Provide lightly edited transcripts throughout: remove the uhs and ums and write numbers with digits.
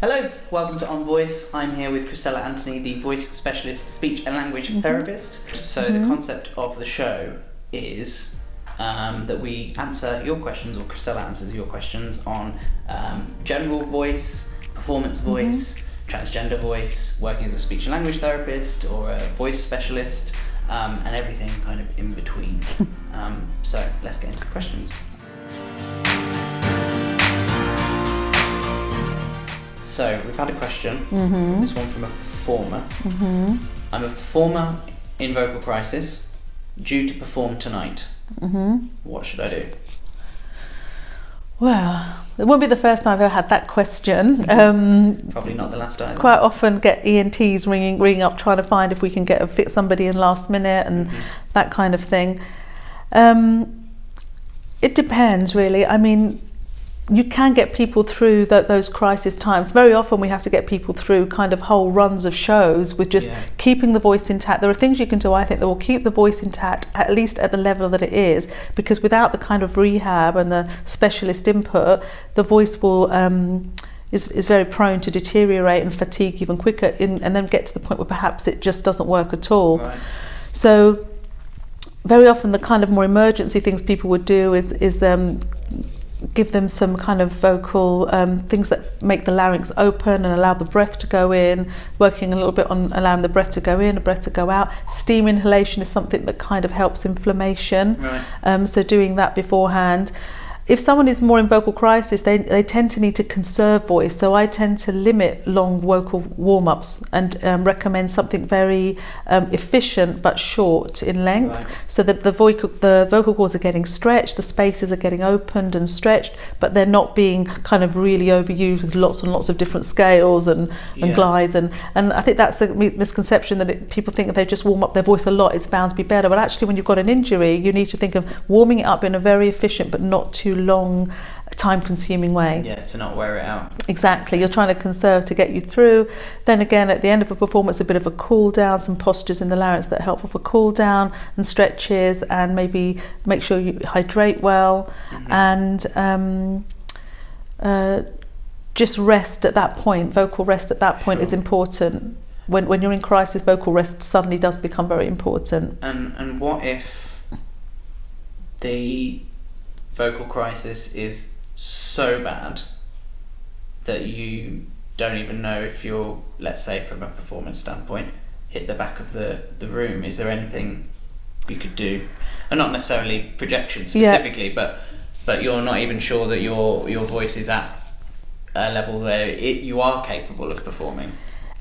Hello, welcome to OnVoice. I'm here with Chrisella Anthony, the voice specialist, speech and language therapist. So the concept of the show is that we answer your questions, or Chrisella answers your questions on general voice, performance voice, transgender voice, working as a speech and language therapist or a voice specialist, and everything kind of in between. So let's get into the questions. So we've had a question, this one from a performer. I'm a performer in vocal crisis, due to perform tonight. What should I do? Well, it won't be the first time I've ever had that question. Probably not the last time. Quite often get ENTs ringing up trying to find if we can fit somebody in last minute and that kind of thing. It depends really. I mean, you can get people through those crisis times. Very often we have to get people through kind of whole runs of shows with just keeping the voice intact. There are things you can do, I think, that will keep the voice intact, at least at the level that it is, because without the kind of rehab and the specialist input, the voice will is very prone to deteriorate and fatigue even quicker and then get to the point where perhaps it just doesn't work at all. Right. So very often the kind of more emergency things people would do is give them some kind of vocal things that make the larynx open and allow the breath to go in, working a little bit on allowing the breath to go in, the breath to go out. Steam inhalation is something that kind of helps inflammation. Right. So doing that beforehand. If someone is more in vocal crisis, they tend to need to conserve voice. So I tend to limit long vocal warm-ups and recommend something very efficient but short in length, so that the vocal cords are getting stretched, the spaces are getting opened and stretched, but they're not being kind of really overused with lots and lots of different scales and glides. And I think that's a misconception that people think if they just warm up their voice a lot, it's bound to be better. But actually, when you've got an injury, you need to think of warming it up in a very efficient but not too long, time-consuming way. Yeah, to not wear it out. Exactly. You're trying to conserve to get you through. Then again, at the end of a performance, a bit of a cool down, some postures in the larynx that are helpful for cool down and stretches, and maybe make sure you hydrate well, and just rest at that point. Vocal rest at that point is important. When you're in crisis, vocal rest suddenly does become very important. And what if the vocal crisis is so bad that you don't even know if you're, let's say from a performance standpoint, hit the back of the room? Is there anything you could do? And not necessarily projection specifically, but you're not even sure that your voice is at a level where you are capable of performing.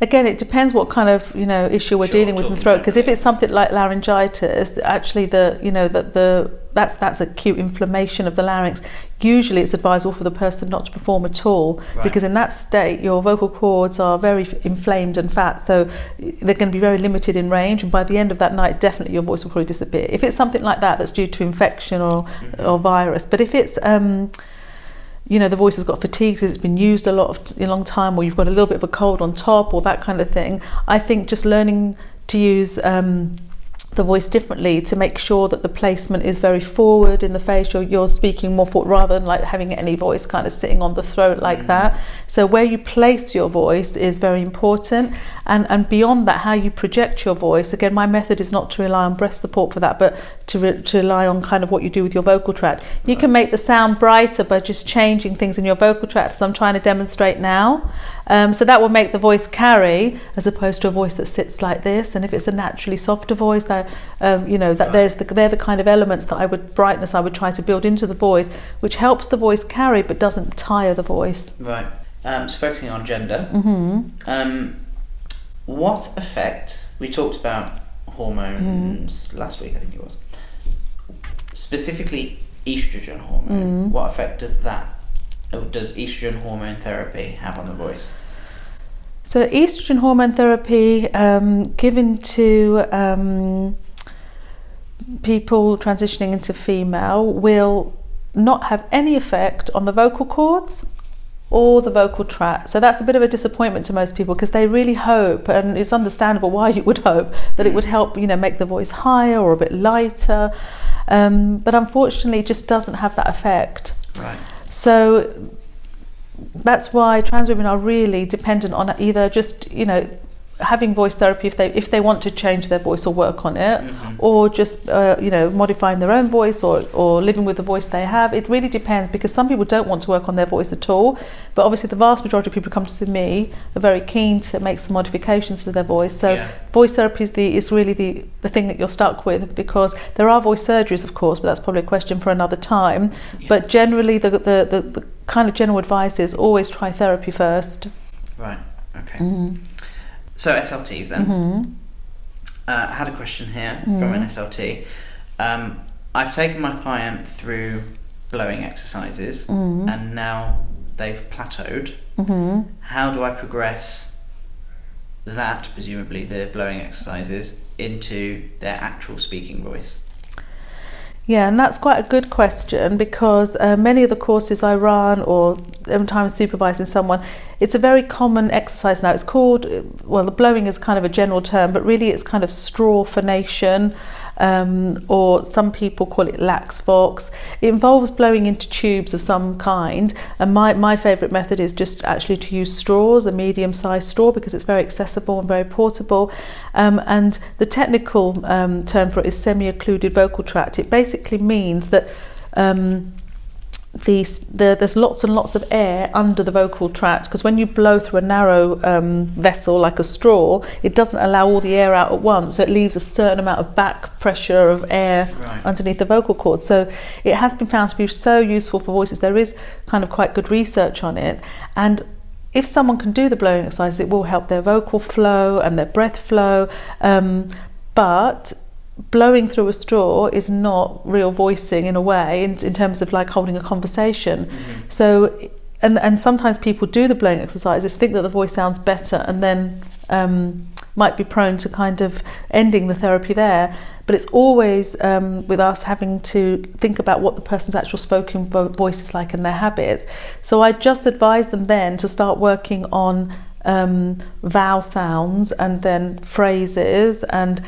Again, it depends what kind of issue we're dealing with in the throat. Because if it's something like laryngitis, actually that's acute inflammation of the larynx. Usually, it's advisable for the person not to perform at all, because in that state, your vocal cords are very inflamed and fat, so they're going to be very limited in range. And by the end of that night, definitely your voice will probably disappear. If it's something like that, that's due to infection or virus. But if it's the voice has got fatigue because it's been used a long time, or you've got a little bit of a cold on top, or that kind of thing. I think just learning to use the voice differently to make sure that the placement is very forward in the face. You're speaking more forward rather than like having any voice kind of sitting on the throat like that. So where you place your voice is very important, and beyond that, how you project your voice. Again, my method is not to rely on breath support for that, but to rely on kind of what you do with your vocal tract. You can make the sound brighter by just changing things in your vocal tract, as I'm trying to demonstrate now. So that will make the voice carry, as opposed to a voice that sits like this. And if it's a naturally softer voice, they're the kind of elements that I would try to build into the voice, which helps the voice carry but doesn't tire the voice. Right. So focusing on gender, what effect, we talked about hormones last week, I think it was, specifically estrogen hormone. What effect does estrogen hormone therapy have on the voice? So estrogen hormone therapy given to people transitioning into female will not have any effect on the vocal cords or the vocal tract. So that's a bit of a disappointment to most people, because they really hope, and it's understandable why you would hope, that it would help, make the voice higher or a bit lighter. But unfortunately, it just doesn't have that effect. Right. So that's why trans women are really dependent on either just, you know, having voice therapy if they want to change their voice or work on it, or just you know, modifying their own voice or living with the voice they have. It really depends, because some people don't want to work on their voice at all, but obviously the vast majority of people who come to see me are very keen to make some modifications to their voice. So voice therapy is really the thing that you're stuck with, because there are voice surgeries, of course, but that's probably a question for another time. But generally the kind of general advice is always try therapy first. Right, okay. So SLTs then. I had a question here from an SLT. I've taken my client through blowing exercises and now they've plateaued. How do I progress that, presumably the blowing exercises, into their actual speaking voice? Yeah, and that's quite a good question, because many of the courses I run, or sometimes supervising someone, it's a very common exercise now. It's called, well, the blowing is kind of a general term, but really it's kind of straw phonation, or some people call it lax vox. It involves blowing into tubes of some kind, and my favourite method is just actually to use straws, a medium-sized straw, because it's very accessible and very portable. And the technical term for it is semi-occluded vocal tract. It basically means that there's lots and lots of air under the vocal tract, because when you blow through a narrow vessel like a straw, it doesn't allow all the air out at once, so it leaves a certain amount of back pressure of air underneath the vocal cords. So it has been found to be so useful for voices. There is kind of quite good research on it, and if someone can do the blowing exercises, it will help their vocal flow and their breath flow, but blowing through a straw is not real voicing in a way, in terms of like holding a conversation. So and sometimes people do the blowing exercises, think that the voice sounds better, and then might be prone to kind of ending the therapy there. But it's always with us having to think about what the person's actual spoken voice is like and their habits. So I just advise them then to start working on vowel sounds, and then phrases and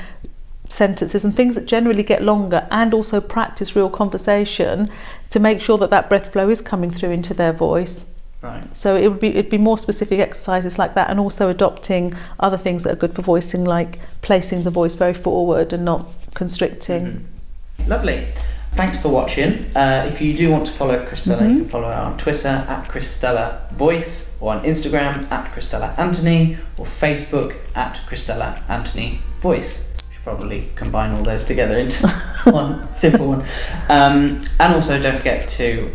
sentences and things that generally get longer, and also practice real conversation to make sure that that breath flow is coming through into their voice. Right. So it'd be more specific exercises like that, and also adopting other things that are good for voicing, like placing the voice very forward and not constricting. Lovely. Thanks for watching. If you do want to follow Christella, you can follow her on Twitter at Christella Voice, or on Instagram at Christella Anthony, or Facebook at Christella Anthony Voice. Probably combine all those together into one simple one. And also don't forget to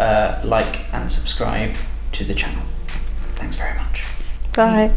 like and subscribe to the channel. Thanks very much. Bye.